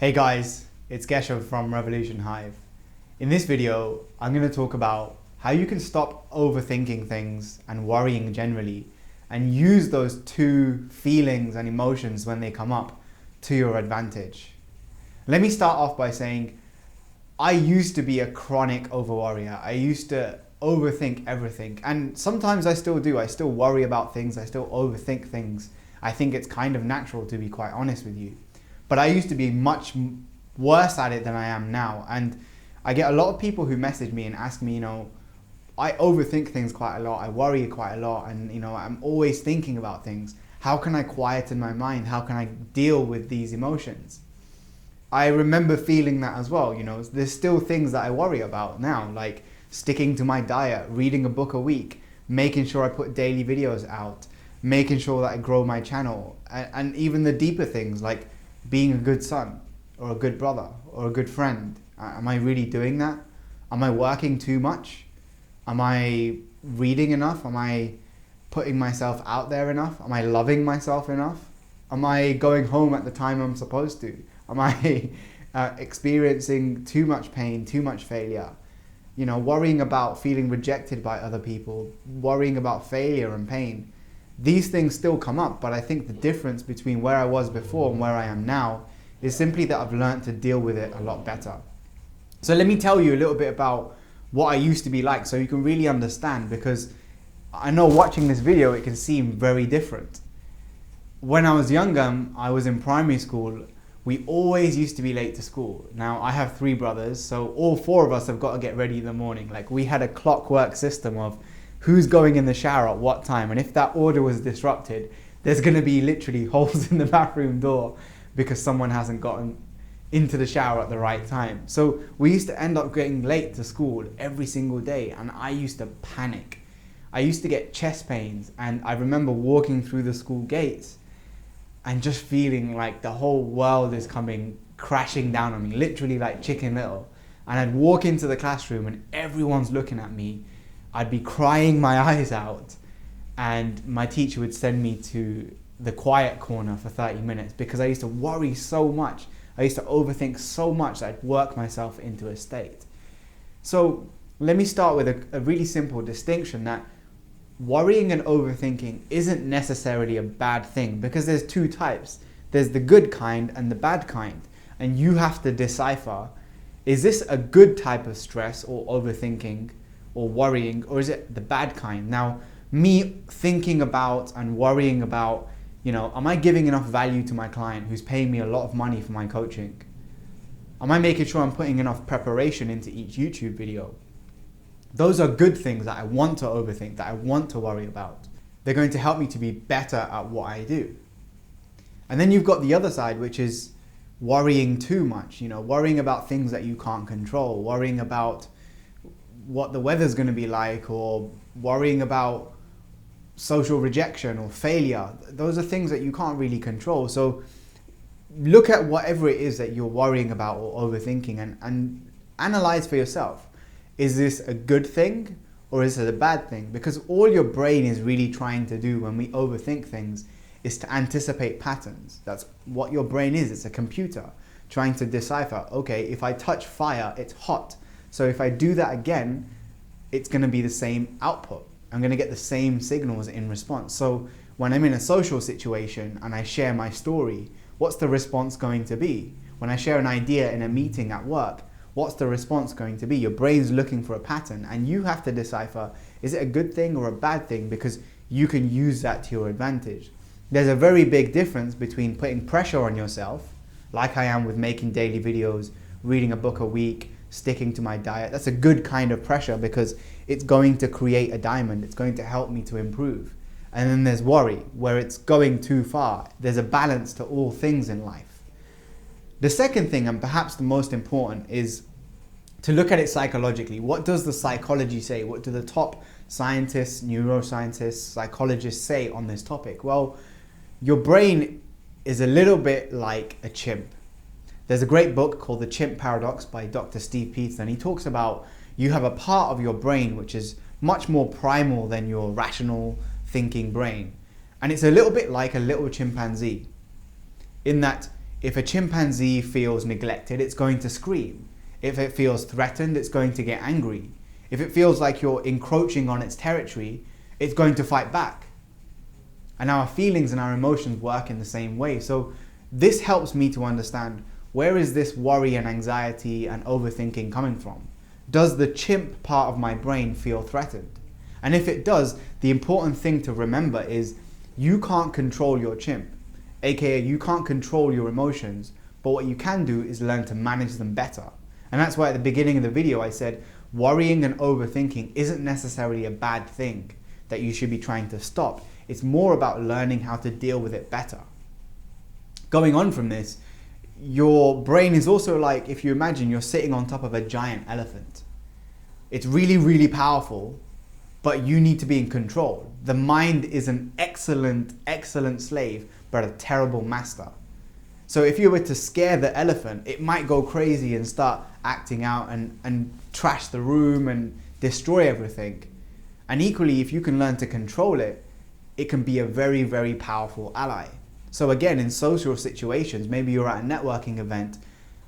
Hey guys, it's Geshav from Revolution Hive. In this video, I'm going to talk about how you can stop overthinking things and worrying generally and use those two feelings and emotions when they come up to your advantage. Let me start off by saying I used to be a chronic overworrier. I used to overthink everything, and sometimes I still do. I still worry about things, I still overthink things. I think it's kind of natural, to be quite honest with you. But I used to be much worse at it than I am now. And I get a lot of people who message me and ask me, I overthink things quite a lot. I worry quite a lot. And, I'm always thinking about things. How can I quieten my mind? How can I deal with these emotions? I remember feeling that as well. There's still things that I worry about now, like sticking to my diet, reading a book a week, making sure I put daily videos out, making sure that I grow my channel, and even the deeper things like being a good son or a good brother or a good friend. Am I really doing that? Am I working too much? Am I reading enough? Am I putting myself out there enough? Am I loving myself enough? Am I going home at the time I'm supposed to? Am I experiencing too much pain, too much failure? Worrying about feeling rejected by other people, worrying about failure and pain. These things still come up, but I think the difference between where I was before and where I am now is simply that I've learned to deal with it a lot better. So let me tell you a little bit about what I used to be like so you can really understand, because I know watching this video it can seem very different. When I was younger, I was in primary school, we always used to be late to school. Now I have 3 brothers, so all 4 of us have got to get ready in the morning. Like, we had a clockwork system of who's going in the shower at what time, and if that order was disrupted, there's going to be literally holes in the bathroom door because someone hasn't gotten into the shower at the right time. So we used to end up getting late to school every single day, and I used to panic. I used to get chest pains, and I remember walking through the school gates and just feeling like the whole world is coming crashing down on me, literally like Chicken Little. And I'd walk into the classroom and everyone's looking at me. I'd be crying my eyes out, and my teacher would send me to the quiet corner for 30 minutes because I used to worry so much. I used to overthink so much that I'd work myself into a state. So let me start with a really simple distinction, that worrying and overthinking isn't necessarily a bad thing, because there's 2 types. There's the good kind and the bad kind. And you have to decipher, is this a good type of stress or overthinking or worrying, or is it the bad kind? Now, me thinking about and worrying about, am I giving enough value to my client who's paying me a lot of money for my coaching? Am I making sure I'm putting enough preparation into each YouTube video? Those are good things that I want to overthink, that I want to worry about. They're going to help me to be better at what I do. And then you've got the other side, which is worrying too much, worrying about things that you can't control, worrying about what the weather's going to be like, or worrying about social rejection or failure. Those are things that you can't really control. So look at whatever it is that you're worrying about or overthinking and analyze for yourself. Is this a good thing or is it a bad thing? Because all your brain is really trying to do when we overthink things is to anticipate patterns. That's what your brain is. It's a computer trying to decipher, okay, if I touch fire, it's hot. So if I do that again, it's going to be the same output. I'm going to get the same signals in response. So when I'm in a social situation and I share my story, what's the response going to be? When I share an idea in a meeting at work, what's the response going to be? Your brain's looking for a pattern, and you have to decipher, is it a good thing or a bad thing? Because you can use that to your advantage. There's a very big difference between putting pressure on yourself, like I am with making daily videos, reading a book a week, sticking to my diet. That's a good kind of pressure because it's going to create a diamond. It's going to help me to improve. And then there's worry, where it's going too far. There's a balance to all things in life. The second thing, and perhaps the most important, is to look at it psychologically. What does the psychology say? What do the top scientists, neuroscientists, psychologists say on this topic? Well, your brain is a little bit like a chimp. There's a great book called The Chimp Paradox by Dr. Steve Peterson. He talks about you have a part of your brain which is much more primal than your rational thinking brain. And it's a little bit like a little chimpanzee, in that If a chimpanzee feels neglected, it's going to scream. If it feels threatened, it's going to get angry. If it feels like you're encroaching on its territory, it's going to fight back. And our feelings and our emotions work in the same way. So this helps me to understand, where is this worry and anxiety and overthinking coming from? Does the chimp part of my brain feel threatened? And if it does, the important thing to remember is you can't control your chimp, aka you can't control your emotions, but what you can do is learn to manage them better. And that's why at the beginning of the video I said worrying and overthinking isn't necessarily a bad thing that you should be trying to stop. It's more about learning how to deal with it better. Going on from this, your brain is also like, if you imagine you're sitting on top of a giant elephant. It's really, really powerful, but you need to be in control. The mind is an excellent, excellent slave, but a terrible master. So if you were to scare the elephant, it might go crazy and start acting out and trash the room and destroy everything. And equally, if you can learn to control it, it can be a very, very powerful ally. So again, in social situations, maybe you're at a networking event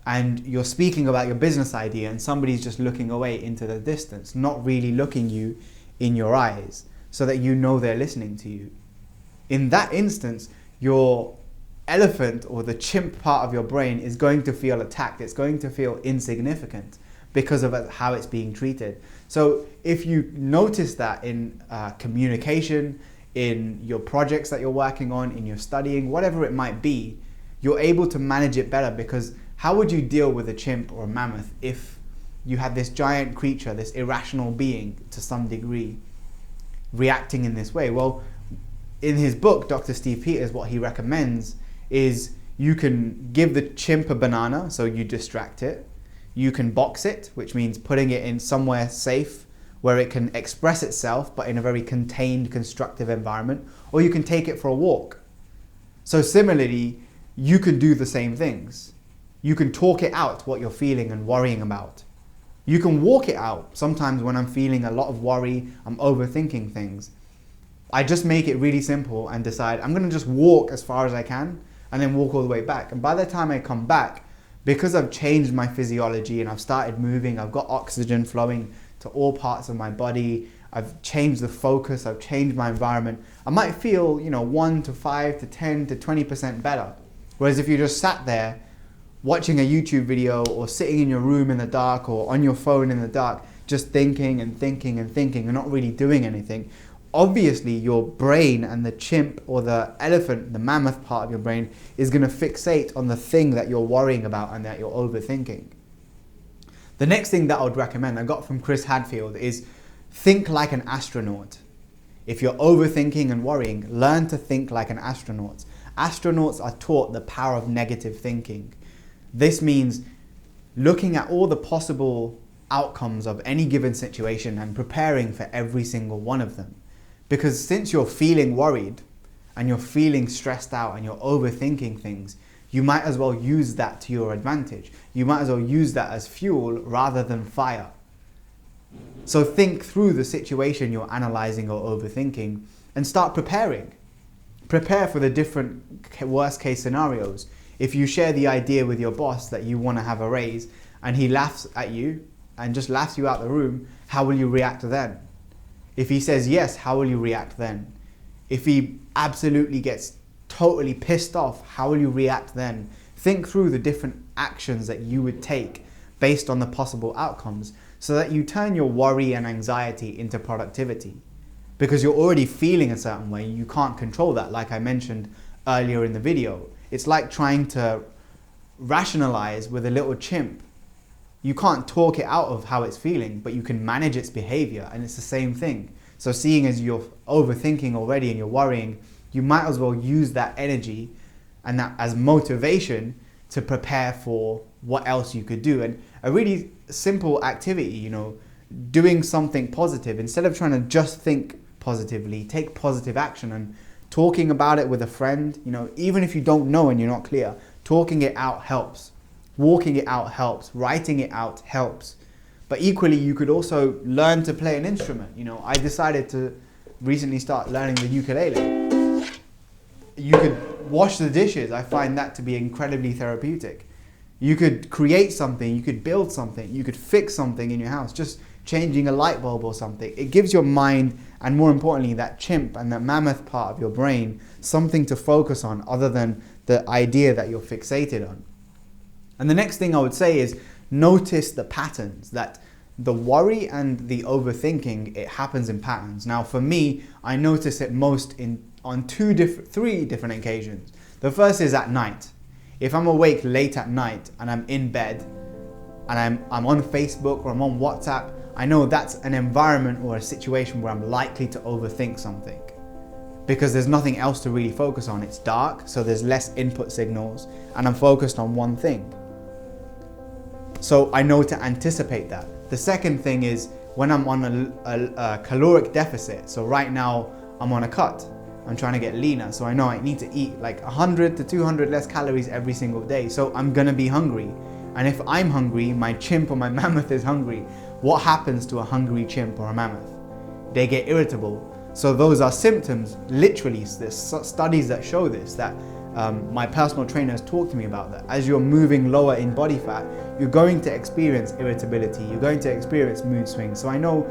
and you're speaking about your business idea and somebody's just looking away into the distance, not really looking you in your eyes so that you know they're listening to you. In that instance, your elephant or the chimp part of your brain is going to feel attacked. It's going to feel insignificant because of how it's being treated. So if you notice that in communication, in your projects that you're working on, in your studying, whatever it might be, you're able to manage it better, because how would you deal with a chimp or a mammoth if you had this giant creature, this irrational being to some degree, reacting in this way? Well, in his book, Dr. Steve Peters, what he recommends is you can give the chimp a banana, so you distract it. You can box it, which means putting it in somewhere safe where it can express itself, but in a very contained, constructive environment. Or you can take it for a walk. So similarly, you can do the same things. You can talk it out, what you're feeling and worrying about. You can walk it out. Sometimes when I'm feeling a lot of worry, I'm overthinking things, I just make it really simple and decide I'm gonna just walk as far as I can and then walk all the way back. And by the time I come back, because I've changed my physiology and I've started moving, I've got oxygen flowing to all parts of my body, I've changed the focus, I've changed my environment, I might feel, 1 to 5 to 10 to 20% better. Whereas if you just sat there watching a YouTube video or sitting in your room in the dark or on your phone in the dark, just thinking and thinking and thinking and not really doing anything, obviously your brain and the chimp or the elephant, the mammoth part of your brain, is going to fixate on the thing that you're worrying about and that you're overthinking. The next thing that I would recommend, I got from Chris Hadfield, is think like an astronaut. If you're overthinking and worrying, learn to think like an astronaut. Astronauts are taught the power of negative thinking. This means looking at all the possible outcomes of any given situation and preparing for every single one of them. Because since you're feeling worried and you're feeling stressed out and you're overthinking things, you might as well use that to your advantage. You might as well use that as fuel rather than fire. So think through the situation you're analyzing or overthinking and start preparing. Prepare for the different worst case scenarios. If you share the idea with your boss that you want to have a raise and he laughs at you and just laughs you out the room, how will you react then? If he says yes, how will you react then? If he absolutely gets totally pissed off, how will you react then? Think through the different actions that you would take based on the possible outcomes so that you turn your worry and anxiety into productivity. Because you're already feeling a certain way, you can't control that, like I mentioned earlier in the video. It's like trying to rationalize with a little chimp. You can't talk it out of how it's feeling, but you can manage its behavior, and it's the same thing. So seeing as you're overthinking already and you're worrying, you might as well use that energy and that as motivation to prepare for what else you could do. And a really simple activity, doing something positive, instead of trying to just think positively, take positive action. And talking about it with a friend, even if you don't know and you're not clear, talking it out helps. Walking it out helps. Writing it out helps. But equally, you could also learn to play an instrument. I decided to recently start learning the ukulele. You could wash the dishes. I find that to be incredibly therapeutic. You could create something, you could build something, you could fix something in your house, just changing a light bulb or something. It gives your mind, and more importantly, that chimp and that mammoth part of your brain, something to focus on other than the idea that you're fixated on. And the next thing I would say is notice the patterns, that the worry and the overthinking, it happens in patterns. Now for me, I notice it most on three different occasions. The first is at night. If I'm awake late at night and I'm in bed and I'm on Facebook or I'm on WhatsApp, I know that's an environment or a situation where I'm likely to overthink something, because there's nothing else to really focus on. It's dark, so there's less input signals, and I'm focused on one thing. So I know to anticipate that. The second thing is when I'm on a caloric deficit. So right now I'm on a cut. I'm trying to get leaner, so I know I need to eat like 100 to 200 less calories every single day. So I'm gonna be hungry. And if I'm hungry, my chimp or my mammoth is hungry. What happens to a hungry chimp or a mammoth? They get irritable. So those are symptoms, literally. There's studies that show this, that my personal trainer has talked to me about that. As you're moving lower in body fat, you're going to experience irritability, you're going to experience mood swings. So I know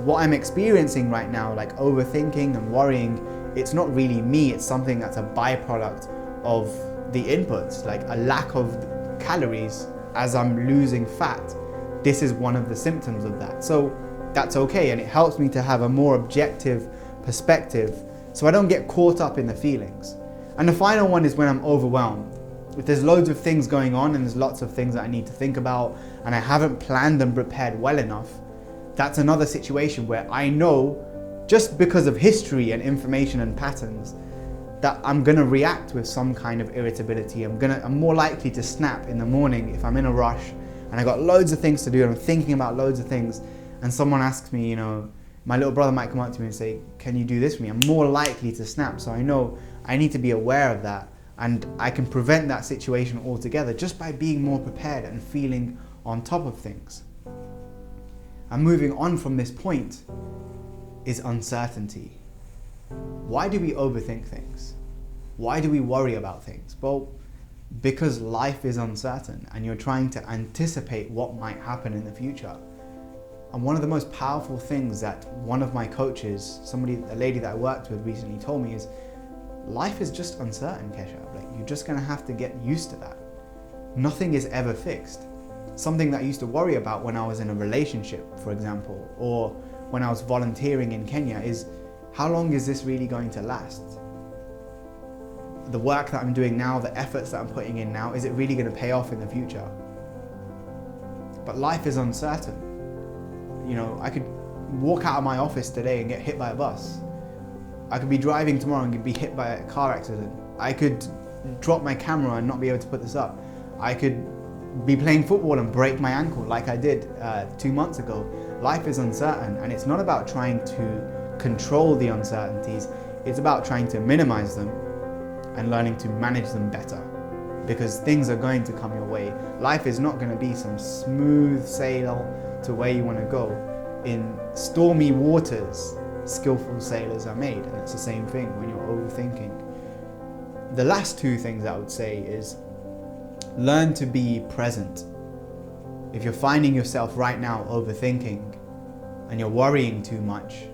what I'm experiencing right now, like overthinking and worrying, it's not really me, it's something that's a byproduct of the inputs, like a lack of calories as I'm losing fat. This is one of the symptoms of that. So that's okay, and it helps me to have a more objective perspective so I don't get caught up in the feelings. And the final one is when I'm overwhelmed. If there's loads of things going on and there's lots of things that I need to think about and I haven't planned and prepared well enough, that's another situation where I know, just because of history and information and patterns, that I'm gonna react with some kind of irritability. I'm more likely to snap in the morning if I'm in a rush and I got loads of things to do and I'm thinking about loads of things, and someone asks me, my little brother might come up to me and say, can you do this for me? I'm more likely to snap. So I know I need to be aware of that, and I can prevent that situation altogether just by being more prepared and feeling on top of things. And moving on from this point is uncertainty. Why do we overthink things? Why do we worry about things? Well, because life is uncertain and you're trying to anticipate what might happen in the future. And one of the most powerful things that one of my coaches, a lady that I worked with recently, told me is, life is just uncertain, Kesha. Like, you're just gonna have to get used to that. Nothing is ever fixed. Something that I used to worry about when I was in a relationship, for example, or when I was volunteering in Kenya is, how long is this really going to last? The work that I'm doing now, the efforts that I'm putting in now, is it really going to pay off in the future? But life is uncertain. I could walk out of my office today and get hit by a bus. I could be driving tomorrow and be hit by a car accident. I could drop my camera and not be able to put this up. I could be playing football and break my ankle like I did 2 months ago. Life is uncertain, and it's not about trying to control the uncertainties. It's about trying to minimize them and learning to manage them better, because things are going to come your way. Life is not going to be some smooth sail to where you want to go. In stormy waters, skillful sailors are made, and it's the same thing when you're overthinking. The last two things I would say is learn to be present. If you're finding yourself right now overthinking and you're worrying too much,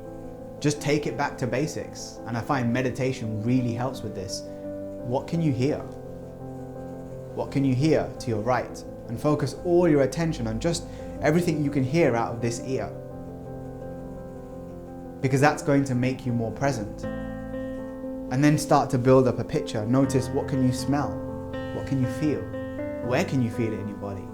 just take it back to basics. And I find meditation really helps with this. What can you hear? What can you hear to your right? And focus all your attention on just everything you can hear out of this ear, because that's going to make you more present. And then start to build up a picture. Notice, what can you smell? What can you feel? Where can you feel it in your body?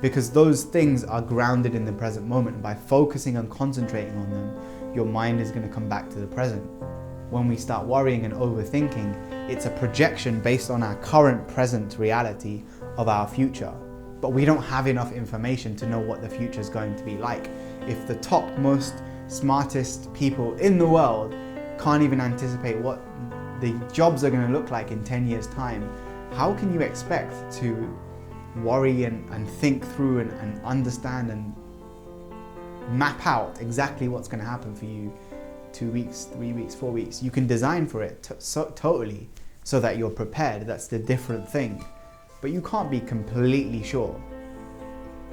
Because those things are grounded in the present moment. And by focusing and concentrating on them, your mind is going to come back to the present. When we start worrying and overthinking, it's a projection based on our current present reality of our future. But we don't have enough information to know what the future is going to be like. If the top most smartest people in the world can't even anticipate what the jobs are going to look like in 10 years' time, how can you expect to worry and think through and understand and map out exactly what's going to happen for you 2 weeks, 3 weeks, 4 weeks. You can design for it totally so that you're prepared. That's the different thing. But you can't be completely sure.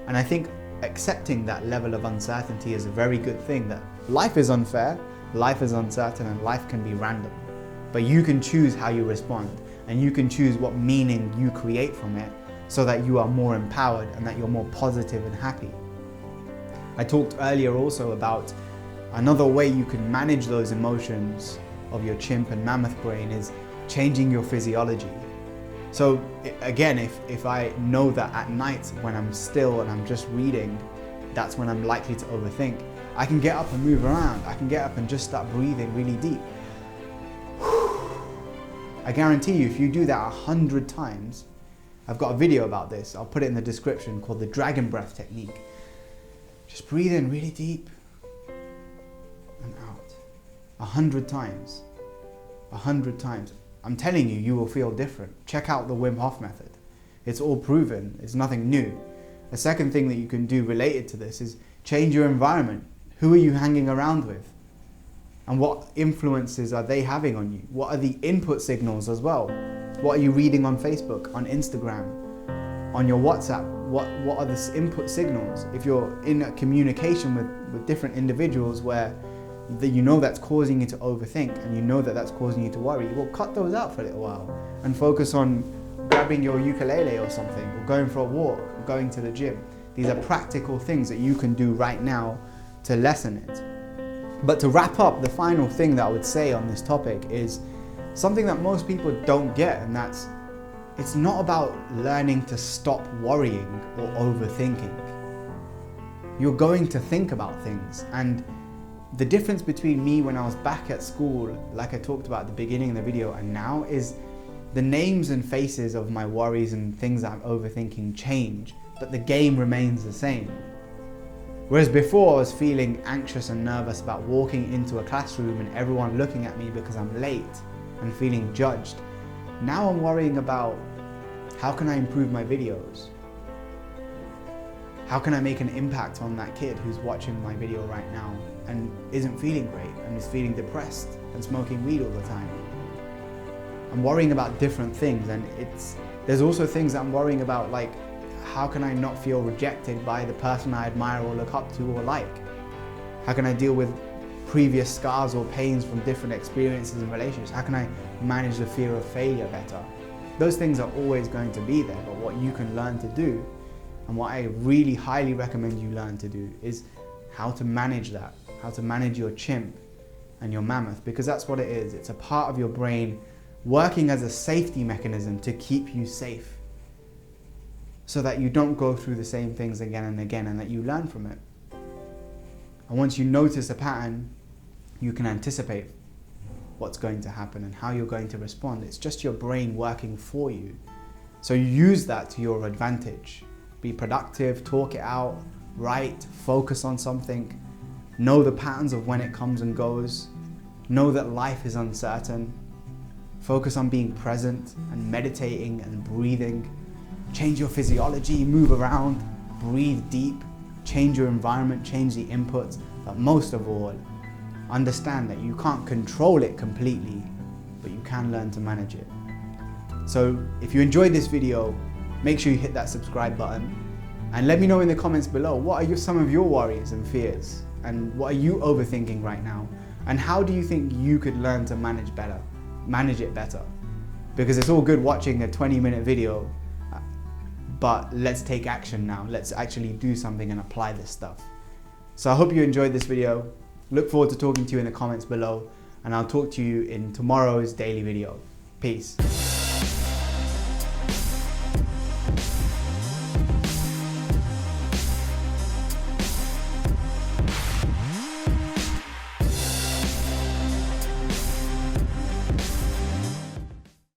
And I think accepting that level of uncertainty is a very good thing, that life is unfair, life is uncertain, and life can be random. But you can choose how you respond, and you can choose what meaning you create from it so that you are more empowered and that you're more positive and happy. I talked earlier also about another way you can manage those emotions of your chimp and mammoth brain is changing your physiology. So again, if I know that at night when I'm still and I'm just reading, that's when I'm likely to overthink, I can get up and move around. I can get up and just start breathing really deep. I guarantee you, if you do that 100 times, I've got a video about this, I'll put it in the description, called the dragon breath technique. Just breathe in really deep and out. 100 times. 100 times. I'm telling you, you will feel different. Check out the Wim Hof method. It's all proven. It's nothing new. A second thing that you can do related to this is change your environment. Who are you hanging around with? And what influences are they having on you? What are the input signals as well? What are you reading on Facebook, on Instagram, on your WhatsApp? What are the input signals? If you're in a communication with different individuals where you know that's causing you to overthink and you know that that's causing you to worry, well, cut those out for a little while and focus on grabbing your ukulele or something, or going for a walk, or going to the gym. These are practical things that you can do right now to lessen it. But to wrap up, the final thing that I would say on this topic is something that most people don't get, and that's, it's not about learning to stop worrying or overthinking. You're going to think about things, and the difference between me when I was back at school, like I talked about at the beginning of the video, and now is the names and faces of my worries and things that I'm overthinking change, but the game remains the same. Whereas before I was feeling anxious and nervous about walking into a classroom and everyone looking at me because I'm late and feeling judged. Now I'm worrying about, how can I improve my videos? How can I make an impact on that kid who's watching my video right now and isn't feeling great and is feeling depressed and smoking weed all the time? I'm worrying about different things, and there's also things that I'm worrying about, like, how can I not feel rejected by the person I admire or look up to or like? How can I deal with previous scars or pains from different experiences and relationships? How can I manage the fear of failure better? Those things are always going to be there, but what you can learn to do, and what I really highly recommend you learn to do, is how to manage that, how to manage your chimp and your mammoth, because that's what it is. It's a part of your brain working as a safety mechanism to keep you safe, so that you don't go through the same things again and again, and that you learn from it. And once you notice a pattern, you can anticipate what's going to happen and how you're going to respond. It's just your brain working for you. So you use that to your advantage. Be productive, talk it out, write, focus on something. Know the patterns of when it comes and goes. Know that life is uncertain. Focus on being present and meditating and breathing. Change your physiology, move around, breathe deep, change your environment, change the inputs, but most of all, understand that you can't control it completely, but you can learn to manage it. So if you enjoyed this video, make sure you hit that subscribe button and let me know in the comments below, what are some of your worries and fears, and what are you overthinking right now, and how do you think you could learn to manage it better? Because it's all good watching a 20-minute video, but let's take action now. Let's actually do something and apply this stuff. So I hope you enjoyed this video. Look forward to talking to you in the comments below, and I'll talk to you in tomorrow's daily video. Peace.